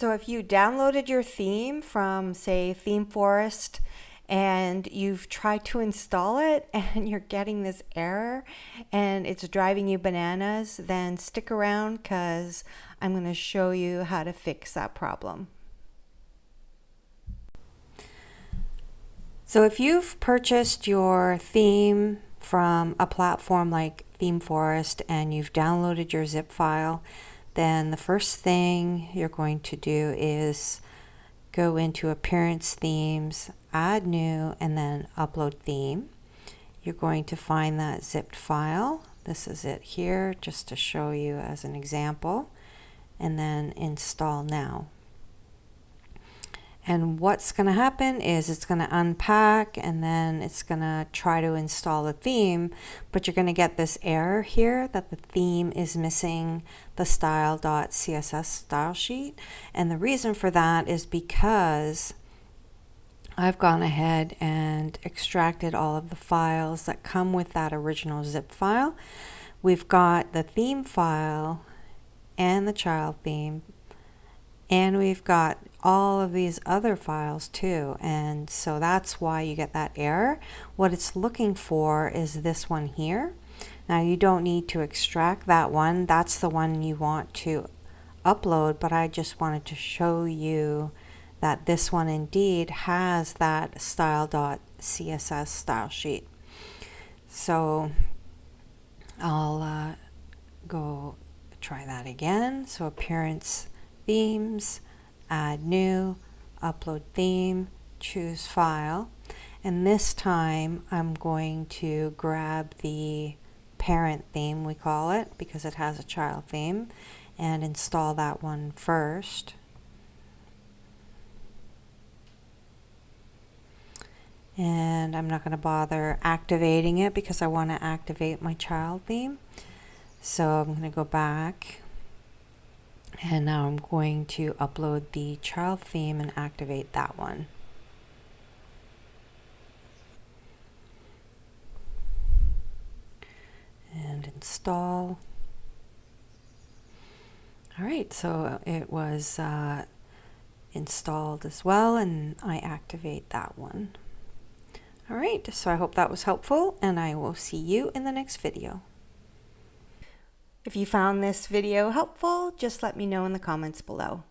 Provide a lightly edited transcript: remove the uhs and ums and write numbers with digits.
So if you downloaded your theme from, say, ThemeForest, and you've tried to install it and you're getting this error and it's driving you bananas, then stick around because I'm going to show you how to fix that problem. So if you've purchased your theme from a platform like ThemeForest and you've downloaded your zip file, then the first thing you're going to do is go into Appearance, Themes, Add New, and then Upload Theme. You're going to find that zipped file. This is it here, just to show you as an example, and then Install Now. And what's going to happen is it's going to unpack and then it's going to try to install the theme, but you're going to get this error here that the theme is missing the style.css style sheet. And the reason for that is because I've gone ahead and extracted all of the files that come with that original zip file. We've got the theme file and the child theme, and we've got all of these other files too, and so that's why you get that error. What it's looking for is this one here. Now you don't need to extract that one, that's the one you want to upload, but I just wanted to show you that this one indeed has that style.css style sheet. So I'll go try that again. So Appearance, Themes, Add New, Upload Theme, choose File, and this time I'm going to grab the parent theme, we call it, because it has a child theme, and install that one first. And I'm not going to bother activating it because I want to activate my child theme. So I'm going to go back. And now I'm going to upload the child theme and activate that one. And install. All right, so it was installed as well, and I activate that one. All right, so I hope that was helpful, and I will see you in the next video. If you found this video helpful, just let me know in the comments below.